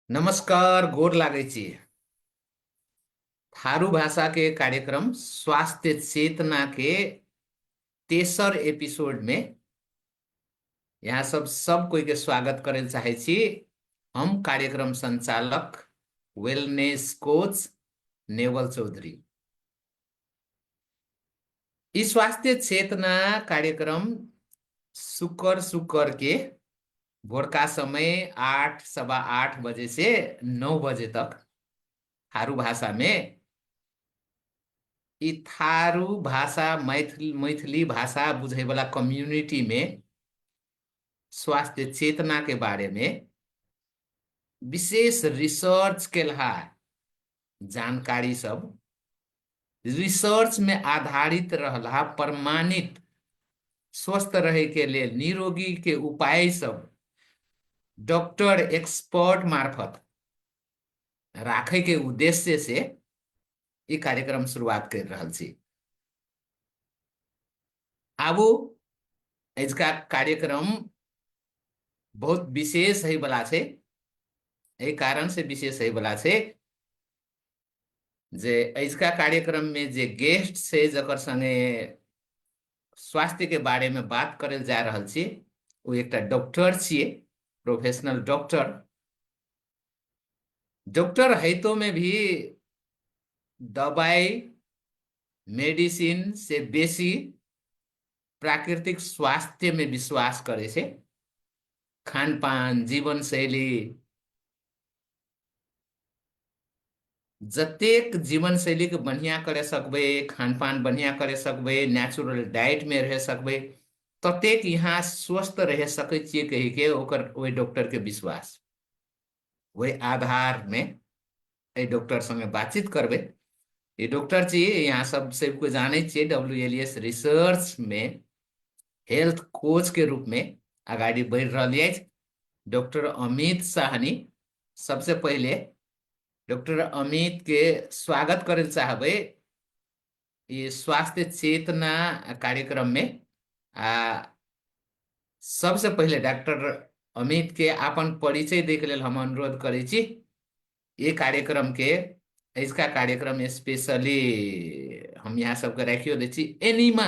नमस्कार, गोर लागै छी। थारू भाषा के कार्यक्रम स्वास्थ्य चेतना के तेसर एपिसोड में यहाँ सब कोई के स्वागत करे चाहे छी। हम कार्यक्रम संचालक वेलनेस कोच नेवल चौधरी। ई स्वास्थ्य चेतना कार्यक्रम शुक्र के भोर का समय 8 सवा 8 बजे से 9 बजे तक थारू भाषा में ई थारू भाषा मैथिली भाषा बुझे वाला कम्युनिटी में स्वास्थ्य चेतना के बारे में विशेष रिसर्च के जानकारी सब रिसर्च में आधारित रहला प्रमाणित स्वस्थ रहे के लिए निरोगी के उपाय सब डॉक्टर एक्सपर्ट मार्फत राखे के उद्देश्य से ये कार्यक्रम शुरुआत कर रहल छी। आबू इसका कार्यक्रम बहुत विशेष है बला छे। एहि कारण से विशेष है बला छे जे इसका कार्यक्रम में जे गेस्ट से जकर संगे स्वास्थ्य के बारे में बात करे जा रहल छी वो एक डॉक्टर छिए, प्रोफेशनल डॉक्टर। डॉक्टर हैतो में भी दवाई मेडिसिन से बेसी प्राकृतिक स्वास्थ्य में विश्वास करे छे। खान पान जीवन शैली जतेक जीवन शैली के बढ़िया करे सकबे, खान पान बढ़िया करे सकबे, नेचुरल डाइट में रह सकबे, ततेक यहाँ स्वस्थ रह सके छिए कही के ओकर ओई डॉक्टर के विश्वास। वही आधार में ए डॉक्टर संगे बातचीत करबे। ये डॉक्टर जी यहाँ सबको जाने छिए WLS रिसर्च में हेल्थ कोच के रूप में आगाड़ी बढ़ रही है। डॉक्टर अमित साहनी, सबसे पहले डॉक्टर अमित के स्वागत करे चाहबे ये स्वास्थ्य चेतना कार्यक्रम में। सबसे पहले डॉक्टर अमित के अपन परिचय दे के लेल हम अनुरोध करे छी। ये कार्यक्रम के इसका कार्यक्रम स्पेशली हम यहाँ सबके रखियो दे छी एनिमा।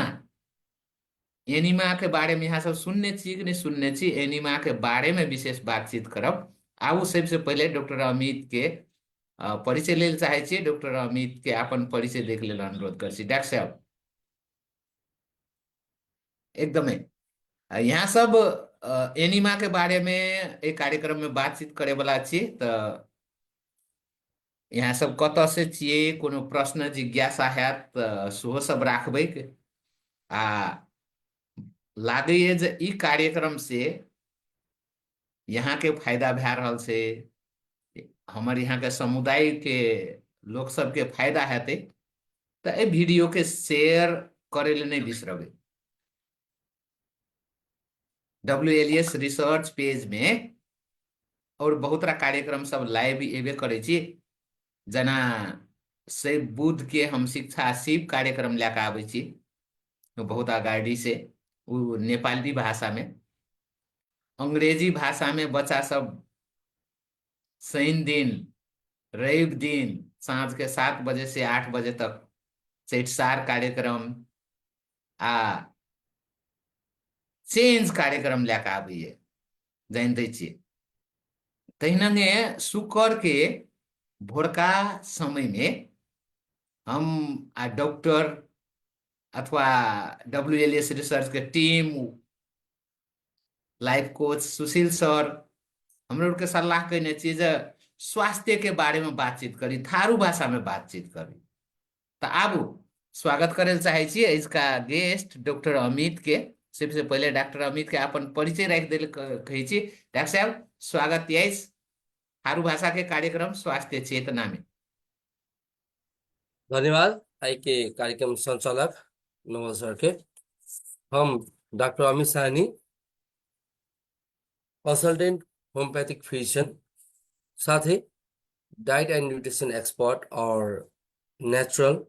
एनिमा के बारे में यहाँ सब सुनने छी कि नहीं सुनने छी, एनिमा के बारे में विशेष बातचीत करब। आउ सबसे पहले डॉक्टर अमित के परिचय लेल चाहे छी। डॉक्टर अमित के अपन परिचय देख लेल अनुरोध कर छी। डॉक्टर साहब एकदमै यहाँ सब एनिमा के बारे में एक कार्यक्रम में बातचीत करे वाला छी। तो यहाँ सब कत से छिए, कोनो प्रश्न जिज्ञासा हैत सेहो सब राखबै। आ लागे जे ई कार्यक्रम से यहाँ के फायदा भै रहल से, हमर यहाँ के समुदाय के लोग सब के फायदा हेते, तो ए वीडियो के शेयर करे ले नहीं बिसरबे। WLS रिसर्च पेज में और बहुत रा कार्यक्रम सब लाइव एबे करे छी। जना से बुध के हम शिक्षा शिव कार्यक्रम लेके आवे छी बहुत आगाड़ी से, वो नेपाली भाषा में। अंग्रेजी भाषा में बच्चा सब शनि दिन रवि दिन सांझ के 7 बजे से 8 बजे तक चैटसार कार्यक्रम आ चेंज कार्यक्रम लेके आबैए, जानते छिए। तहिना शुक्र के भोरका समय में हम डॉक्टर अथवा WLS रिसर्च के team, life coach Sushil sir, हम लोग के सलाह कहने चाहिए जे स्वास्थ्य के बारे में बातचीत करी, थारू भाषा में बातचीत करी। तो आबू स्वागत करे चाहे छी इसका गेस्ट डॉक्टर अमित के। सबसे पहले डॉक्टर अमित के अपन परिचय रख दे कही छी। डॉक्टर साहब स्वागत है थारू भाषा के कार्यक्रम स्वास्थ्य चेतना में। धन्यवाद आई के कार्यक्रम संचालक नवल सर के। हम doctor Amit Sahni, consultant homeopathic physician, साथ ही डाइट एंड न्यूट्रिशन एक्सपर्ट और नेचुरल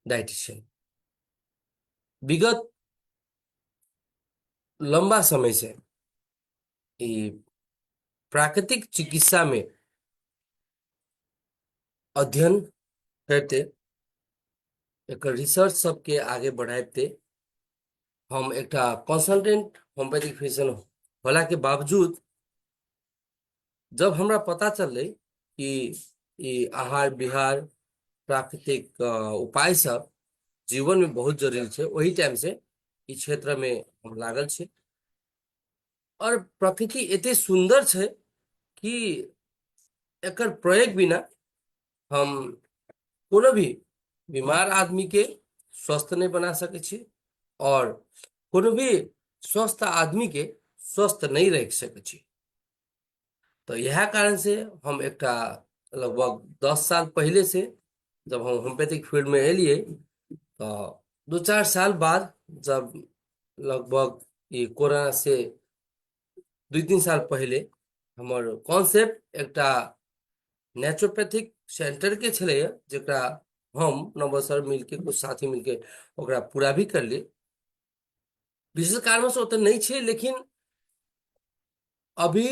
डाइटिशियन। विगत लंबा समय से प्राकृतिक चिकित्सा में अध्ययन करते, एक रिसर्च सबके आगे बढ़ाते हम एक कंसल्टेंट होम्योपैथिक फिजिशियन होला के बावजूद जब हमरा पता चलले कि ई आहार विहार प्राकृतिक उपाय सब जीवन में बहुत जरूरी है, वही टाइम से इस क्षेत्र में हम लागल छे। और प्रकृति एते सुंदर है कि एकर प्रयोग बिना हम कोनो भी बीमार आदमी के स्वस्थ नहीं बना सके छी, और कोनो भी स्वस्थ आदमी के स्वस्थ नहीं रख सके छी। तो यह कारण से हम एक लगभग 10 साल पहले से जब हम होम्योपैथिक फील्ड में एलिए, तो 2-4 साल बाद जब लगभग ये कोरोना से 2-3 साल पहले हमार कॉन्सेप्ट एक नेचुरोपैथिक सेंटर के छले, जरा हम नवसर मिलके कुछ साथी मिलके ओकरा पूरा भी कर लिए। विशेष कारण से ओते नहीं छे, लेकिन अभी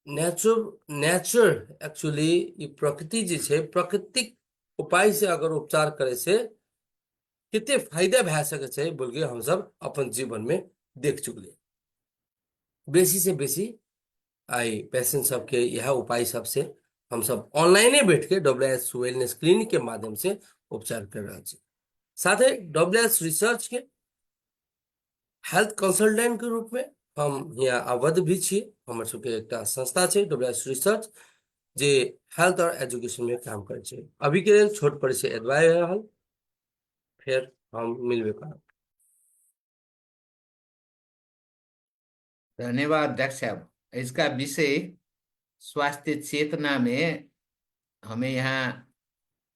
नेचर एक्चुअली ये प्रकृति जे छे, प्राकृतिक उपाय से अगर उपचार करे से कितने फायदा भै सके छे बोल के हम सब अपन जीवन में देख चुकले। बेसी से बेसी आई पेशेंट सबके यह उपाय सबसे हम सब ऑनलाइने बैठ के WS वेलनेस क्लिनिक के माध्यम से उपचार कर रहा छे। साथ ही WS रिसर्च के हेल्थ कंसल्टेंट के रूप में हम यहाँ अवध भी छे। हमर सबके एक संस्था छे WS रिसर्च, जे हेल्थ और एजुकेशन में काम करे छे। अभी के लिए छोट पर से एडवाइस रहल, फिर हम मिलबे करब। धन्यवाद डॉक्टर साहब। इसका विषय स्वास्थ्य चेतना में हमें यहाँ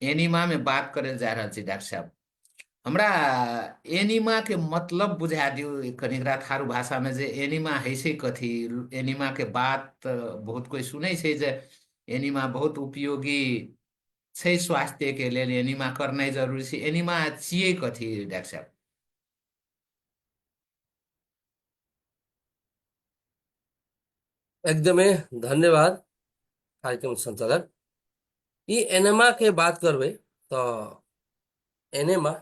एनिमा में बात करे जा रहा छे। डॉक्टर साहब, हमरा एनिमा के मतलब बुझा दियो कनिकरा थारू भाषा में, जे एनिमा है से कथी। एनिमा के बात बहुत कोई सुनै छै जे एनिमा बहुत उपयोगी छै स्वास्थ्य के लेल, एनिमा करनाइ जरूरी छै। एनिमा छियै कथी डॉक्टर साहब? एकदमै धन्यवाद कार्यक्रम संचालक। ये एनेमा के बात करबे तो एनेमा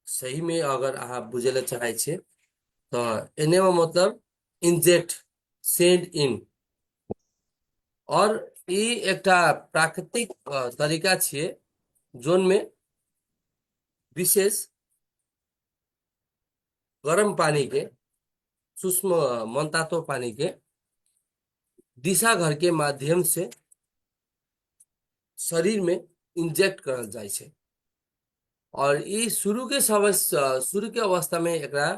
सही में अगर आप बुझे चाहे छे तो एनेमा मतलब इंजेक्ट, सेंड इन। और ये एक प्राकृतिक तरीका छे जोन में विशेष गर्म पानी के, सूक्ष्म मनतातो पानी के दिशा घर के माध्यम से शरीर में इंजेक्ट करल जाए छे। और ये शुरू के अवस्था में एकरा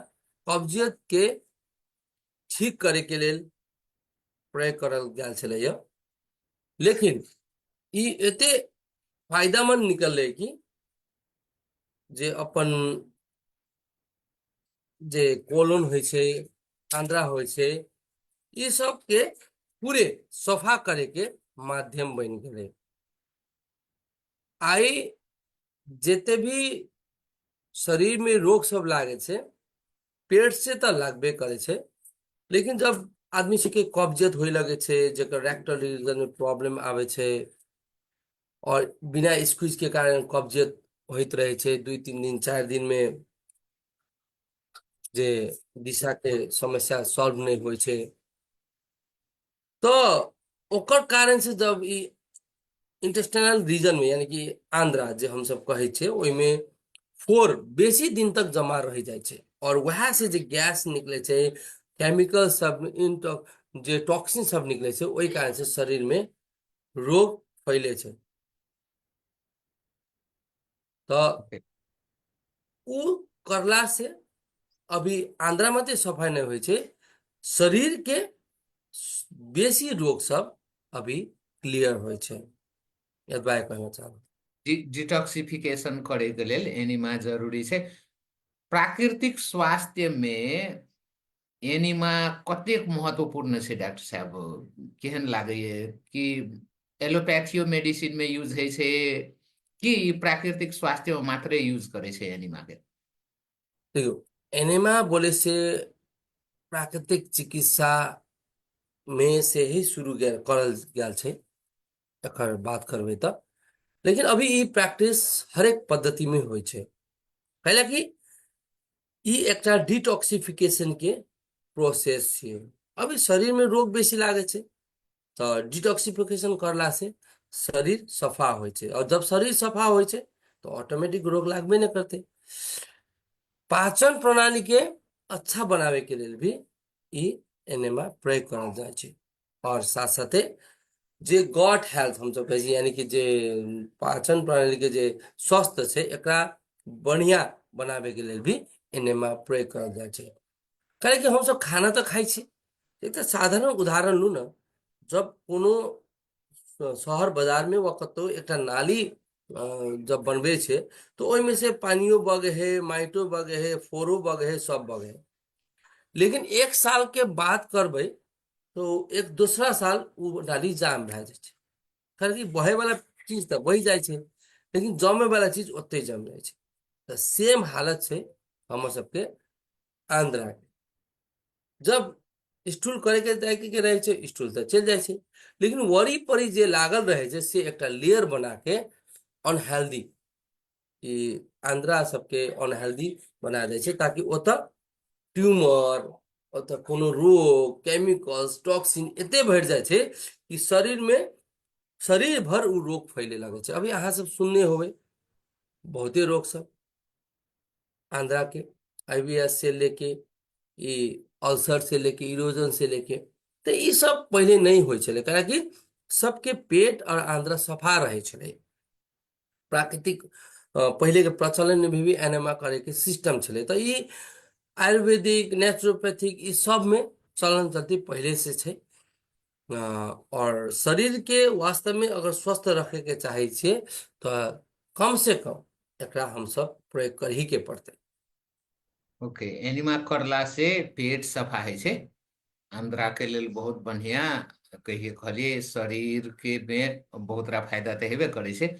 कब्जियत के ठीक करे के लेल प्रयोग करल गेल छले। लेकिन ये एते फायदामंद निकले कि जे अपन जे कोलन होय छे, आंद्रा होय छे, ये सब के पूरे सफा करे के माध्यम बन गए। आई जेते भी शरीर में रोग सब लागे छे, पेट से तो लागबे करे छे, लेकिन जब आदमी से के कब्जियत होय लगे छे, जेकर रेक्टल रीजन में प्रॉब्लम आवे छे, और बिना स्क्वीज के कारण कब्जियत होइत रहे छे 2-3 दिन 4 दिन में, जे दिशा के समस्या सॉल्व नहीं होय छे, तो ओकर कारण से जब इंटेस्टाइनल रीजन में यानी कि आंद्रा जे हम सब कहे छे, ओय में फोर बेसी दिन तक जमा रह जाए छे, और वह से जे गैस निकले छे, केमिकल सब जे टॉक्सिन सब निकले छे, ओई कारण से शरीर में रोग फैले छे। तो उ करला से अभी आंद्रा मते सफाई नहीं होय छे, शरीर के बेसी रोग सब अभी क्लियर होय छे। एतबा कहना चाहब। डिटॉक्सिफिकेशन करे के लेल एनिमा जरूरी छै। प्राकृतिक स्वास्थ्य में एनिमा कतेक महत्वपूर्ण छै डॉक्टर साहब? केहन लागैए कि एलोपैथियो मेडिसिन में यूज है छै, कि प्राकृतिक स्वास्थ्य में मात्रे यूज करे छै एनिमा के? देखो, एनेमा बोले से प्राकृतिक चिकित्सा में से ही शुरू करल गेल छै, एकर बात करबै तऽ। लेकिन अभी ई प्रैक्टिस हर एक पद्धति में होइ छै, कैला कि ई एकटा डिटॉक्सिफिकेशन के प्रोसेस छियै। अभी शरीर में रोग बेसी लागे छै, तो डिटॉक्सिफिकेशन करला से शरीर सफा होइ छै, और जब शरीर सफा होइ छै तो ऑटोमेटिक रोग लागबे नहीं करते। पाचन प्रणाली के अच्छा बनावे के लेल भी ई एनेमा प्रयोग करल जाइ छै। और साथ साथे जे गॉट हेल्थ हम सब कहै छी, यानी कि जे पाचन प्रणाली के जे स्वस्थ छै, एकरा बढ़िया बनावे के लेल भी एनेमा प्रयोग करल जाइ छै। काहे कि हम सब खाना तो खाइ छी। एक साधारण उदाहरण लू ना, जब कोनो शहर बाजार में वा कतौ एकटा नाली जब बनबे छै, तो ओहिमे से पानियो बगे है, माइटो बगे है, फोरो बगे है, सब बगे है। लेकिन एक साल के बाद करबै तो एक दूसरा साल वो नाली जाम भए जाइ छै। कारण कि बहे वाला चीज तो बहि जाइ छै, लेकिन जमे वाला चीज ओते जम जाइ छै। तो सेम हालत छै हमर सबके आंध्रा के। जब स्टूल करे के जाए के रहे छै, स्टूल तो चल जाए छै, लेकिन वरी परी जे लागल रहे छै से एकटा लेयर बना के अनहेल्दी, ई आंध्रा सबके अनहेल्दी बना दै छै, ताकि ओतऽ ट्यूमर, ओतऽ कोनो रोग, केमिकल्स, टॉक्सिन एते बढ़ जाइ छै कि शरीर में शरीर भर उ रोग फैले लगे छै। अभी अहाँ सब सुनने होबे बहुते रोग सब आंध्रा के, आईबीएस से लेके ई अल्सर से लेके इरोजन से लेके, तो ई सब पहले नहीं होइ छलै, काहे कि सबके पेट और आंध्रा सफा रहे छलै। प्राकृतिक पहले के प्रचलन में भी एनेमा करे के सिस्टम छलै। तो ई आयुर्वेदिक, नेचुरोपैथिक ई सब में चलन चलती पहले से छै। और शरीर के वास्तव में अगर स्वस्थ रखे के चाहे छियै तो कम से कम एकरा हम सब प्रयोग कर ही के पड़ते। ओके, एनिमा करला से पेट सफा है छै, आंध्रा के लेल बहुत बढ़िया कहिए कहलिए, शरीर के में बहुत रा फायदा तो हेबे करे छै।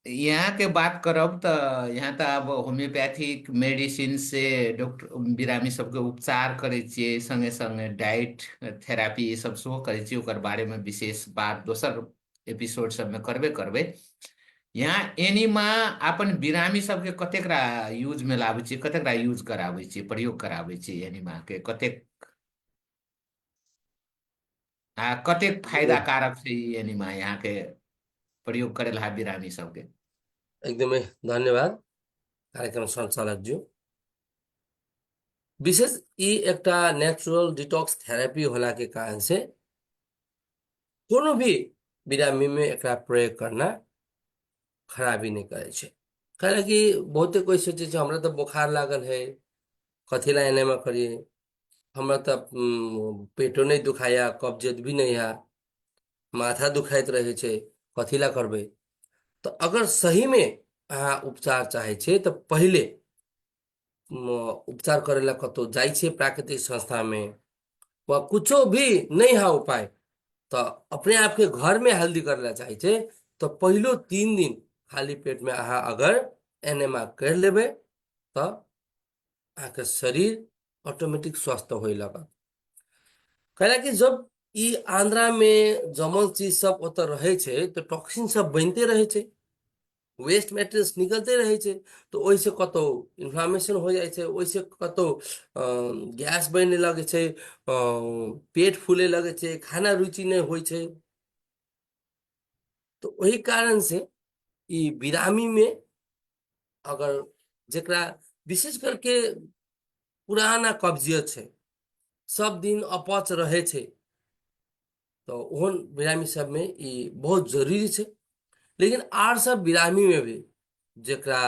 यहाँ के बात करब तो यहाँ तो अब होम्योपैथिक मेडिसिन से डॉक्टर बिरामी सबके उपचार करे छियै, संगे संगे डाइट थेरापी ये सब सेहो करे छियै। ओकर बारे में विशेष बात दोसर एपिसोड सब में करबे करबै। यहाँ एनिमा अपन बिरामी सबके कतेक रा यूज में लाबै छियै, कतेक रा यूज कराबै छियै, प्रयोग कराबै छियै एनिमा के, कतेक कतेक फायदा कारक छै ई एनिमा यहाँ के प्रयोग करेला बिरामी सबके। एकदमै धन्यवाद कार्यक्रम संचालक जी। विशेष ई एकटा नेचुरल डिटॉक्स थेरेपी होला के कारण से कोनो भी बिरामी में एकरा प्रयोग करना खराबी नहीं करे छै। काहे कि बहुते कोई सोचे छै हमरा तो बुखार लागल है, कथी ला एनेमा करिए, हमरा तो पेटो नहीं दुखाया, कब्जियत भी नहीं है, माथा दुखाइत रहे छै, कथी ला करबै। तो अगर सही में अहाँ उपचार चाहे छे तो पहले उपचार करेला कतौ जाइ छे प्राकृतिक संस्था में, वा कुछो भी नहीं है उपाय, तो अपने आप के घर में हेल्दी करेला चाहे छे तो पहलो 3 दिन खाली पेट में अहाँ अगर एनेमा कर लेबे तो अहाँके शरीर ऑटोमेटिक स्वस्थ होए लगत। कैला कि जब ई आंध्रा में जमल चीज सब ओतऽ रहे छै तो टॉक्सिन सब बनते रहे छै, वेस्ट मैट्रिक्स निकलते रहे छै, तो ओहिसे कतौ इन्फ्लामेशन हो जाइ छै, ओहिसे कतौ गैस बने लगे छै, पेट फूले लगे छै, खाना रुचि नहीं होइ छै। तो वही कारण से ई बिरामी में अगर जेकरा विशेष करके पुराना कब्जियत छै, सब दिन अपच रहे छै, तो ओहन बिरामी सब में ई बहुत जरूरी छै। लेकिन आर सब बिरामी में भी जेकरा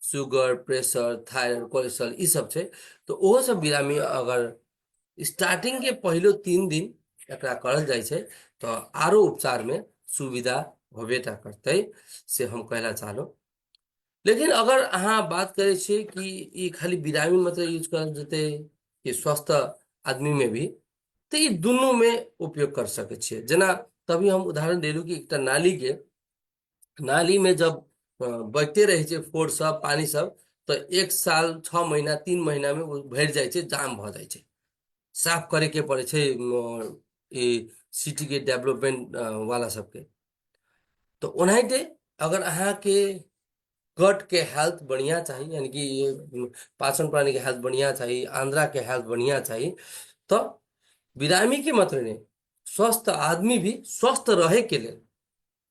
शुगर, प्रेशर, थायराइड, कोलेस्ट्रॉल ई सब छै, तो ओहो सब बिरामी अगर स्टार्टिंग के पहलो 3 दिन एकरा करल जाइ छै तो आरो उपचार में सुविधा होबेटा करते, से हम कहना चाहलो। लेकिन अगर अहाँ बात करे छे कि ई खाली बिरामी मतलब यूज करल जेते कि स्वस्थ आदमी में भी, तो ई दुनू में उपयोग कर सके छियै। जेना तभी हम उदाहरण देलू कि एकटा नाली में जब बहते रहे छै फोड़ सब, पानी सब, तो 1 साल 6 महीना 3 महीना में वो भर जाइ छै, जाम भ जाइ छै। साफ करे के पड़े छै ई सिटी के डेवलपमेंट वाला सबके। तो ओनाहिते अगर अहाँ के गट के हेल्थ बढ़िया चाहिए, यानी कि पाचन प्रणाली के हेल्थ बढ़िया चाहिए, आंद्रा के हेल्थ बढ़िया चाहिए, तो बिरामी के मात्र नहीं, स्वस्थ आदमी भी स्वस्थ रहे के लिए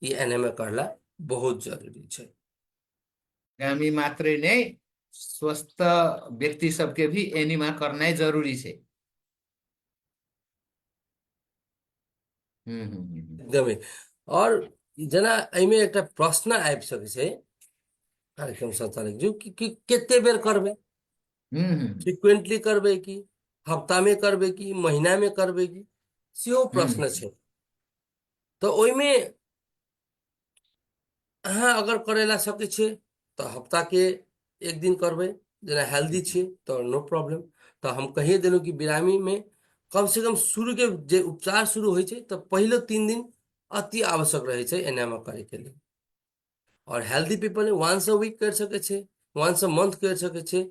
ये एनेमा करला बहुत जरूरी छै। हामी मात्रै नहीं, स्वस्थ व्यक्ति सबके भी एनिमा करनाइ जरूरी छै। एकदमै। और जेना एहिमे एकटा प्रश्न आबि सकै छै कार्यक्रम संचालक जी कि कते बेर करबै, हम्म फ्रिक्वेंटली करबै कि हफ्ता में करबै कि महीना में करबै कि, सेहो प्रश्न हम्म छै। तो ओहिमे अहाँ अगर करेला सकै छियै तो हफ्ता के एक दिन करबै, जेना हेल्दी छियै तो नो प्रॉब्लम। तो हम कहिए देलहुँ कि बिरामी में कम से कम शुरू के जे उपचार शुरू होइ छै तो पहिलो 3 दिन अति आवश्यक रहै छै एनामा करे के लिए। और healthy people once a week कर सकै छै, वंस अ मंथ कर सकै छै,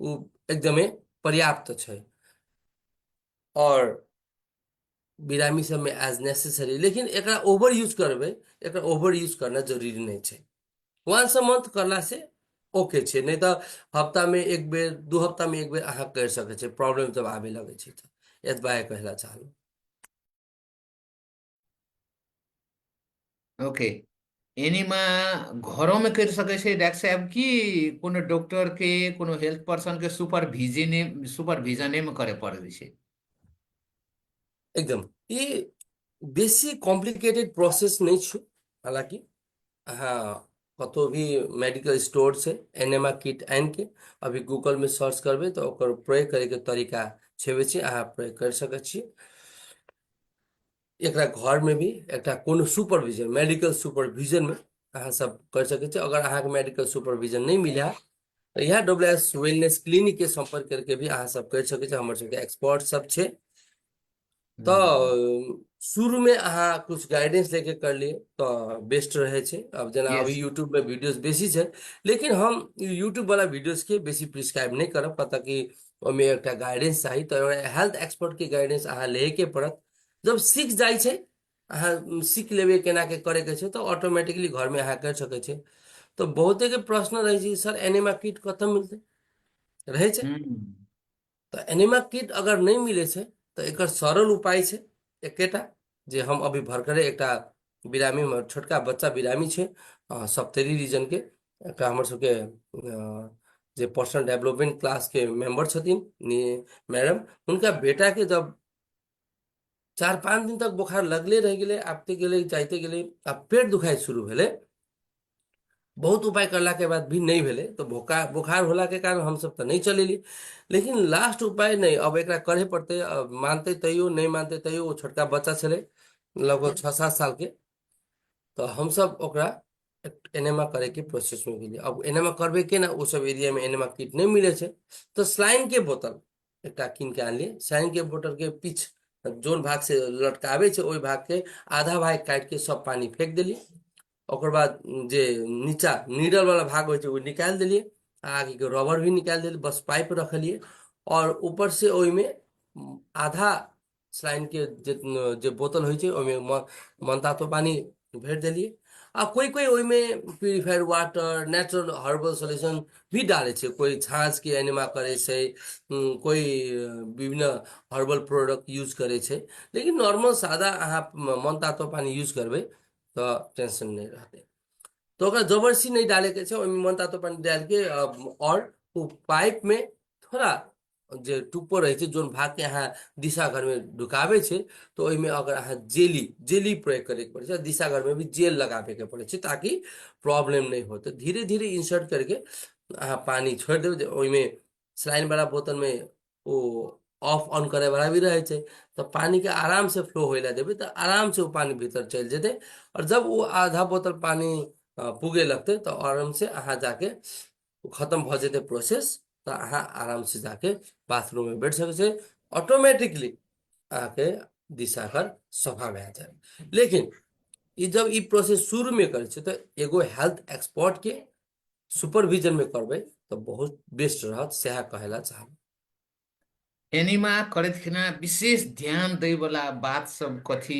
वो एकदमै पर्याप्त छै। और बिरामी सब में एज नेसेसरी, लेकिन एकरा ओवर यूज करबै, एकरा ओवर यूज करना जरूरी नहीं छै। वंस अ मंथ करला से ओके छै, नहीं तो हफ्ता में एक बेर 2 हफ्ता में एक बेर अहाँ कर सकै छै, प्रॉब्लम जब आबे लगे छै तो। एतबा कहला चाहलहुँ। ओके। एनिमा घरों में कर सकै छै डॉक्टर साहब की कोनो डॉक्टर के, कोनो हेल्थ पर्सन के सुपरविजने में करे पड़ै छै? एकदम ये बेसी कॉम्प्लिकेटेड प्रोसेस नहीं छू। हालांकि हाँ, कतो भी मेडिकल स्टोर से एनेमा किट आनि के अभी गूगल में सर्च करबै तो ओकर प्रयोग करे के तरीका छेबे छै, अहाँ प्रयोग कर सकै छी। एकरा घर में भी एकटा कोनो सुपरविजन, मेडिकल सुपरविजन में अहाँ सब कर सकै छी। अगर अहाँ के मेडिकल सुपरविजन नहीं मिला तो यह WS वेलनेस क्लिनिक के संपर्क करके भी अहाँ सब कर सकै छी, हमर सबके एक्सपर्ट सब छै। तो शुरू में अहाँ कुछ गाइडेंस लेके कर लिए तो बेस्ट रहे छै। अब जेना अभी यस। यूट्यूब में वीडियोस बेसी छै, लेकिन हम यूट्यूब वाला वीडियोस के बेसी प्रिस्क्राइब नहीं करब, पता कि ओहिमे एकटा गाइडेंस चाही, तो हेल्थ एक्सपर्ट के गाइडेंस अहाँ लेहे के पड़त। जब सीख जाइ छै, अहाँ सीख लेबै केना के करे के छै, तो ऑटोमेटिकली घर में अहाँ कर सकै छै। तो बहुते के प्रश्न रहे छै सर एनेमा किट कतऽ मिलते, रहे छै। हम्म तो एनीमा किट अगर नहीं मिले छै तो एकर सरल उपाय छै एकेटा, जे हम अभी भरकरे एकटा बिरामी में छोटका बच्चा बिरामी छै, सप्तरी रीजन के एकटा हमर सबके जे पर्सनल डेवलपमेंट क्लास के मेंबर छथिन मैडम, उनका बेटा के जब 4-5 दिन तक बुखार लगले रह गेले, आबते गेले जाइते गेले, आ पेट दुखाई शुरू भेले, बहुत उपाय करला के बाद भी नहीं भेले, तो बुखार बुखार होला के कारण हम सब तो नहीं चलेली। लेकिन लास्ट उपाय नहीं, अब एकरा करे पड़ते, अब मानते तैयो नहीं मानते तैयो, वो छोटका बच्चा छले लगभग 6-7 साल के, तो हम सब ओकरा एनेमा करे के प्रोसेस में गेली। अब एनेमा करबे के ना, वो सब एरिया में एनेमा किट नहीं मिले छै, तो स्लाइन के बोतल एकटा कीन के आनलिए। स्लाइन के बोतल के पीछ जोन भाग से लटकावे छै, ओहि भाग के आधा भाग काट के सब पानी फेंक देलिए। ओकर बाद जे नीचा नीडल वाला भाग होइ छै वो निकाल देलिए, आगे के रबर भी निकाल देलिए, बस पाइप रखलिए। और ऊपर से ओहिमे आधा स्लाइन के जे बोतल होइ छै ओहिमे मनतातो पानी भरि देलिए। आ कोई कोई ओहिमे purifier water, natural herbal solution भी डाले छै, कोई छाछ के एनिमा करे छै, कोई विभिन्न हर्बल प्रोडक्ट यूज करे छै। लेकिन नॉर्मल सादा अहाँ मनतातो पानी यूज करबै तो टेंशन नहीं रहते। तो ओकरा जबरदस्ती नहीं डाले के छै, ओहिमे मन तातो पानी डाल के और वो पाइप में थोड़ा जे टुप्पो रहे छै, जोन भाग के अहाँ दिशा घर में ढुकावे छै, तो ओहिमे अगर अहाँ जेली जेली प्रयोग करे के पड़े छै, दिशा घर में भी जेल लगाबे के पड़े छै, ताकि प्रॉब्लम नहीं हो। तो धीरे धीरे इंसर्ट करके अहाँ पानी छोड़ देबै, ओहिमे सलाइन वाला बोतल में वो ऑफ ऑन करे वाला भी रहे छै, तो पानी के आराम से फ्लो होइला देबै तो आराम से वो पानी भीतर चल जेतै। और जब वो आधा बोतल पानी पुगे लगते तो आराम से अहाँ जाके खत्म भ जेते प्रोसेस, तो अहाँ आराम से जाके बाथरूम में बैठ सकै छै, ऑटोमेटिकली अहाँके दिशाकर सफा भए जाए। लेकिन ई जब ई प्रोसेस शुरू में करे छै तो एगो हेल्थ एक्सपर्ट के सुपरविजन में करबै तो बहुत बेस्ट रहत, सएह कहला चाहब। एनिमा करैत खिना विशेष ध्यान दै वाला बात सब कथी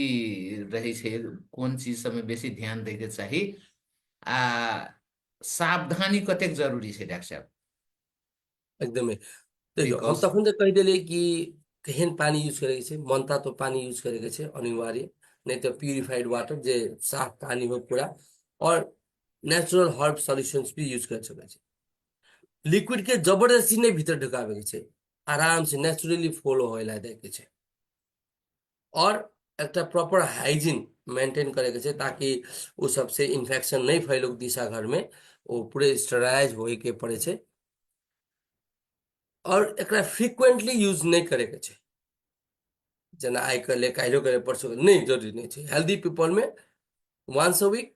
रहै छै, कोन चीज सबमे बेसी ध्यान दै के चाही, आ सावधानी कतेक जरूरी छै डॉक्टर साहब? एकदमै देखियौ, हम प्रिकॉशन। तखन तऽ कहि देलियै कि केहन पानी यूज करैके छै। मनता तो पानी यूज करैके छै अनिवार्य, नहीं तो प्यूरिफाइड वाटर जे साफ पानी हो पूरा, और नेचुरल हर्ब सॉल्यूशंस भी यूज कर सकै छै। लिक्विड के जबरदस्ती नहीं भीतर ढुकावे के छै, आराम से नेचुरली फ्लो होइला दे के छै। और एक प्रॉपर हाइजीन मेंटेन करे के छै, ताकि उ सबसे इन्फेक्शन नहीं फैलो दिशा घर में, वो पूरे स्टराइज होए के पड़े छै। और एकरा फ्रीक्वेंटली यूज नहीं करे के छै, जना आइ करे काल्हियो करे परसों करे, नहीं जरूरी नहीं छै। हेल्दी पीपल में वंस अ वीक,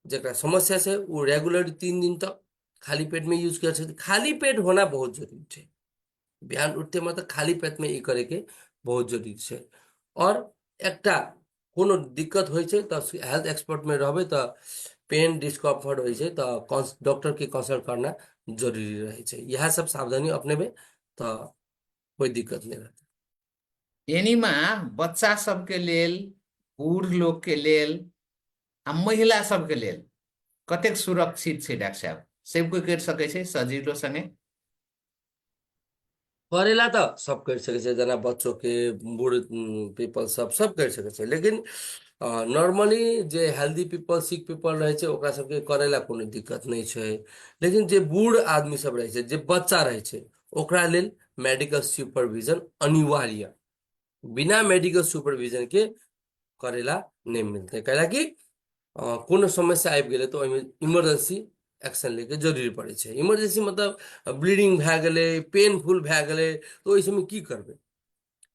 जरा समस्या से वो रेगुलर 3 दिन तक खाली पेट में यूज कर सकते। खाली पेट होना बहुत जरूरी है। बिहान उठते मतलब खाली पेट में ई करे के बहुत जरूरी है। और एकटा कोनो दिक्कत होइ छै तो हेल्थ एक्सपर्ट में रहबे तो पेन डिस्कम्फर्ट होइ छै तो डॉक्टर के कंसल्ट करना जरूरी रहे छै। यह सब सावधानी अपनेबे तो कोई दिक्कत नहीं रहता। एनिमा बच्चा सबके लेल, बूढ़ लोग के लेल, आ महिला सबके लेल कतेक सुरक्षित छै डॉक्टर साहब? सब कोई कर सकै छै सजिलो संगे? करेला तो सब कर सके छै, जना बच्चों के, बूढ़ पीपल सब सब कर सके छै। लेकिन नॉर्मली जे हेल्दी पीपल, सिक पीपल रहे छै ओकरा सबके करेला कोनो दिक्कत नहीं छै। लेकिन जे बूढ़ आदमी सब रहे छै, जे बच्चा रहे छै, ओकरा लेल मेडिकल सुपरविजन अनिवार्य। बिना मेडिकल सुपरविजन के करेला नहीं मिलते, कैलाकि कोनो समस्या आबि गेलै तो ओहिमे इमरजेंसी एक्शन लेके जरूरी पड़े छै। इमरजेंसी मतलब ब्लीडिंग भए गेलै, पेनफुल भए गेलै, तो ओहि समय की करबै?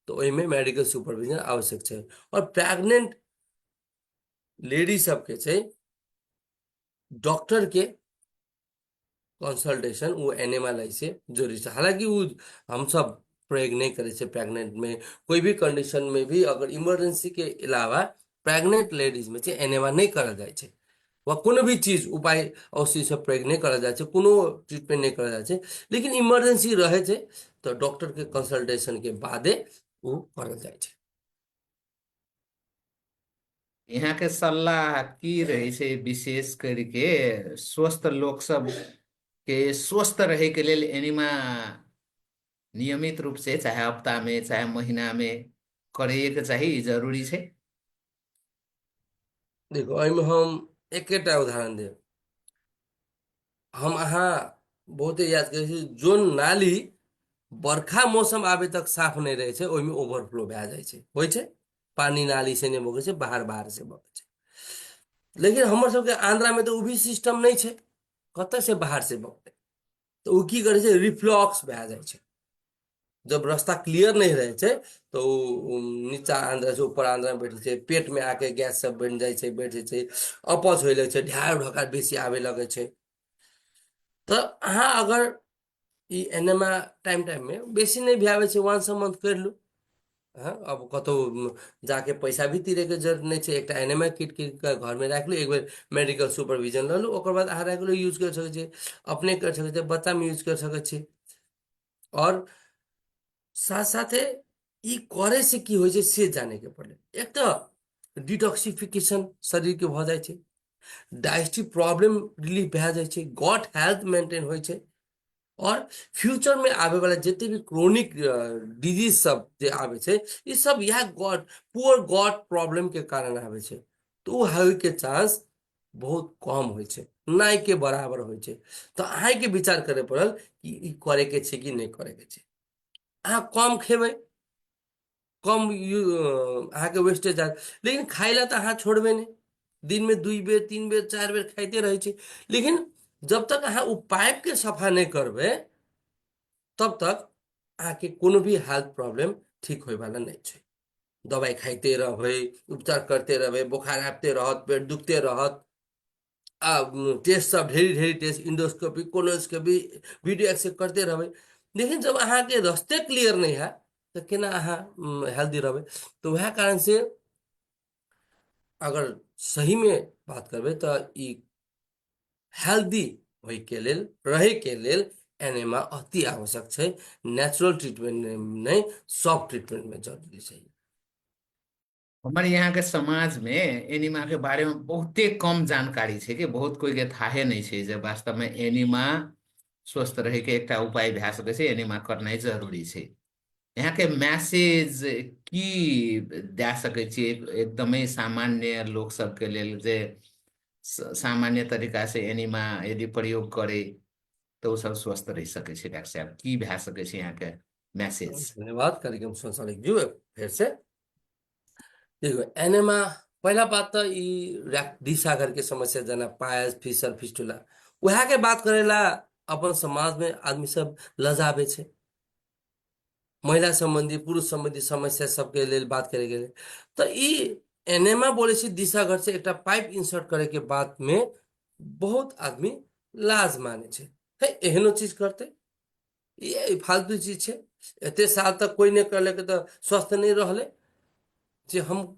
तो ओहिमे मेडिकल सुपरविजन आवश्यक छै। और प्रेग्नेंट लेडी सबके छै डॉक्टर के कंसल्टेशन वो एनएमएल से जरूरी है। हालांकि वो हम सब प्रयोग नहीं करे छे प्रेग्नेंट में, कोई भी कंडीशन में भी अगर इमरजेंसी के अलावा प्रेग्नेंट लेडीज में एनएमएल नहीं करल जाए छे, वा कोनो भी चीज उपाय औषधि सब प्रयोग नहीं करल जाए छे, कोनो ट्रीटमेंट नहीं करल जाए छे। लेकिन इमरजेंसी रहे छे तो डॉक्टर के कंसल्टेशन के बादे वो करल जाए छे। यहाँ के सलाह की रहे छै, विशेष करके स्वस्थ लोग सब के स्वस्थ रहे के लेल एनिमा नियमित रूप से, चाहे हफ्ता में चाहे महीना में करे के चाही, जरूरी छै? देखो, एहिमे हम एकेटा उदाहरण देब। हम अहाँ बहुते याद करै छी, जोन नाली बरखा मौसम आबे तक साफ नहीं रहे छै, ओहिमे ओवरफ्लो भए जाइ छै, होइ छै। पानी नाली से नहीं बगे छै, बाहर बाहर से बगे छै। लेकिन हमर सबके आंध्रा में तो उ भी सिस्टम नहीं छै, कतऽ से बाहर से बगतै? तो उ की करे छै, रिफ्लक्स भए जाइ छै। जब रास्ता क्लियर नहीं रहे छै तो नीचा आंध्रा से ऊपर आंध्रा में बैठे छै, पेट में आके गैस सब बन जाइ छै, बैठे छै, अपच होय लगे छै, ढार ढोकार बेसी आवे लगे छै। तो अहाँ अगर ई एनेमा टाइम टाइम में बेसी नहीं भी आवे छै, 1 मंथ कर लू। हाँ, अब कतौ जाके पैसा भी तीरे के जरूरत नहीं छै। एकटा एनेमा किट के घर में राख लू, एक बेर मेडिकल सुपरविजन ल लू, ओकर बाद अहाँ रेगुलर यूज कर सकै छी, अपने कर सकै छी, बच्चा में यूज कर सकै छी। और साथ साथे ई करे से की होइ छै से जाने के पड़े। एक तो डिटॉक्सिफिकेशन शरीर के भ जाइ छै, डाइजेस्टिव प्रॉब्लम रिलीफ भए जाइ छै, गॉट हेल्थ मेंटेन होइ छै। और फ्यूचर में आवे वाला जितने भी क्रोनिक डिजीज सब जे आवे छै, ई सब यह गॉट, पुअर गॉट प्रॉब्लम के कारण आवे छै। तो वो होय के चांस बहुत कम होइ छै, नहीं के बराबर होइ छै। तो अहाँ के विचार करे पड़ल कि ई करे के छै कि नहीं करे के छै। अहाँ कम खेबै, कम अहाँके वेस्टेज आयत, लेकिन खाइ लए तऽ अहाँ छोड़बे नहीं। दिन में 2 बेर 3 बेर 4 बेर खाइते रहे छी। लेकिन जब तक अहाँ उ पाइप के सफा नहीं करबे, तब तक अहाँके कोनो भी हेल्थ प्रॉब्लम ठीक होय वाला नहीं छै। दवाई खाइते रहबै, उपचार करते रहबै, बुखार आबते रहत, पेट दुखते रहत, आ टेस्ट सब ढेरी ढेरी टेस्ट, इंडोस्कोपी, कोलोस्कोपी, वीडियो एक्स करते रहबै। लेकिन जब अहाँके रास्ते क्लियर नहीं है तो केना अहाँ हेल्दी रहबै? तो वह कारण से अगर सही में बात करबै तो ई हेल्दी होय के लेल, रहे के लेल एनेमा अति आवश्यक छै। नेचुरल ट्रीटमेंट नहीं, सॉफ्ट ट्रीटमेंट में जरूरी छै। हमारे यहाँ के समाज में एनिमा के बारे में बहुते कम जानकारी है कि बहुत कोई के थाहे नहीं है जे वास्तव में एनिमा स्वस्थ रहे के एक उपाय भए सकै छै, एनिमा करनाइ जरूरी है। यहाँ के मैसेज की दे सकै छी एकदमै सामान्य लोग सबके लेल जे सामान्य तरीका से एनिमा यदि प्रयोग करे तो वो सब स्वस्थ रह सकै छै। डॉक्टर साहब की भए सकै छै यहाँ के मैसेज? धन्यवाद कार्यक्रम संचालक जी, फिर से देखो एनेमा। पहला बात तो दिशागर के समस्या जना पायस फिसर फिस्टुला वह के बात करेला अपन समाज में आदमी सब लजाबे छे। महिला संबंधी पुरुष संबंधी समस्या सबके लेल बात करे गेले तो एनेमा बोले छी दिशागर से एक पाइप इंसर्ट करे के बात में बहुत आदमी लाज माने छे। है एहनो चीज करते, ये फालतू चीज छे। एते साल तक कोई नहीं करले के तो स्वस्थ नहीं रहले, जे हम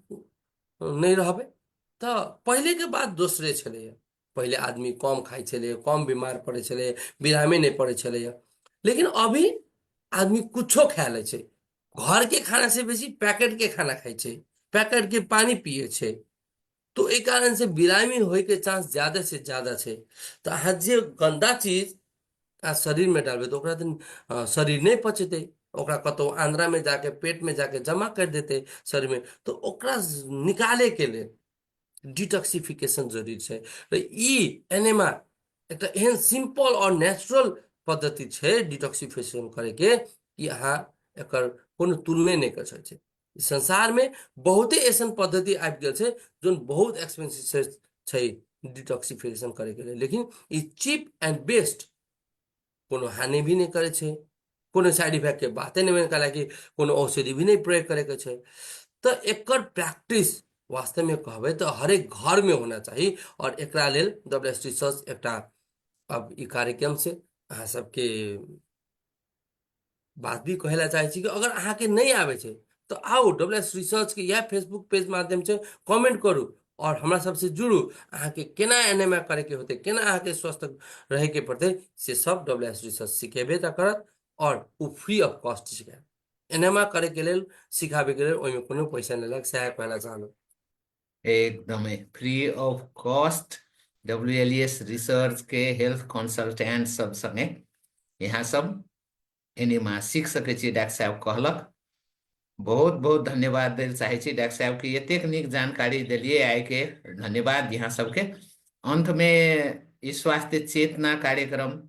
नहीं रहबे। तो पहले के बात दूसरे छले। पहले आदमी कम खाई छले, कम बीमार पड़े छले, बिरामे नहीं पड़े छले। लेकिन अभी आदमी कुछो खा ले छे। घर के खाना से बेसी पैकेट के खाना खाई छे, पैकेट के पानी पिए छे। तो एक कारण से बिरामी होए के चांस ज्यादा से ज्यादा छे। तो अहाँ जे गंदा चीज आ शरीर में डालबे तो ओकरा दिन शरीर नहीं पचते, ओकरा कतो आंद्रा में जाके पेट में जाके जमा कर देते शरीर में। तो ओकरा निकाले के लिए डिटॉक्सिफिकेशन जरूरी छै। तो एनेमा एक एहन सिंपल और नेचुरल पद्धति छै डिटॉक्सिफिकेशन करे के कि अहाँ एकर कोनो तुलने नहीं कर सकै छै। संसार में बहुते ऐसन पद्धति आबि गेल छै जो बहुत एक्सपेंसिव छै डिटॉक्सिफिकेशन करे के लिए, लेकिन ई चीप एंड बेस्ट, कोनो हानि भी नहीं करे छे, कोनो साइड इफेक्ट के बातें नहीं कला कि कोनो औषधि भी नहीं प्रयोग करे के छे। तो एकर प्रैक्टिस वास्तव में कहबे तो हर एक घर में होना चाहिए। और एकरा लेल डब्ल्यूएचटी रिसर्च एकटा अब ई कार्यक्रम से अहाँ सबके बात भी कहेला चाहे छी कि अगर अहाँ के नहीं आवे छे तो आओ डब्ल्यूएच रिसर्च के या फेसबुक पेज माध्यम से कमेंट करू और हमरा सबसे जुड़ू। अहाँ के केना एनेमा करे के होते, केना अहाँ के स्वस्थ रहे के पड़ते, से सब डब्ल्यूएच रिसर्च सिखेबे त करत। और वो फ्री ऑफ कॉस्ट सिखाए। एनेमा करे के लेल सिखाबे के लेल ओइमे कोनो पैसा नहीं लग, सहायक कहला चाहलो। एकदमै फ्री ऑफ कॉस्ट डब्ल्यूएलएस रिसर्च के हेल्थ कंसल्टेंट सब संगे यहाँ सब एनिमा सीख सकै छी। डॉक्टर साहब कहलक बहुत बहुत धन्यवाद दिल चाहे छी डॉक्टर साहब के एतेक नीक जानकारी दिलिए आइ के। धन्यवाद यहाँ सबके। अंत में इस स्वास्थ्य चेतना कार्यक्रम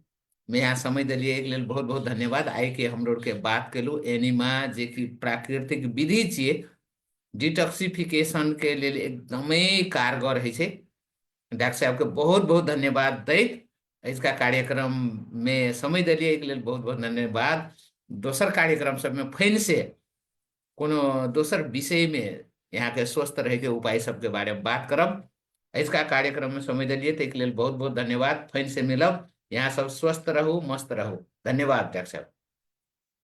में यहाँ समय दिलिए एक लेल बहुत बहुत धन्यवाद। आइ के हम लोग के बात केलू एनिमा जे कि प्राकृतिक विधि छिए डिटॉक्सिफिकेशन के लेल एकदमै कारगर है छै। डॉक्टर साहब के बहुत बहुत धन्यवाद दैत इसका कार्यक्रम में समय दिलिए एक लेल बहुत बहुत धन्यवाद। दोसर कार्यक्रम सब में फेन से कोनो दोसर विषय में यहाँ के स्वस्थ रहे के उपाय सबके बारे में बात करब। इसका कार्यक्रम में समय दिलिए तो एक लेल बहुत बहुत धन्यवाद। फेन से मिलब। यहाँ सब स्वस्थ रहू, मस्त रहू। धन्यवाद डॉक्टर साहब।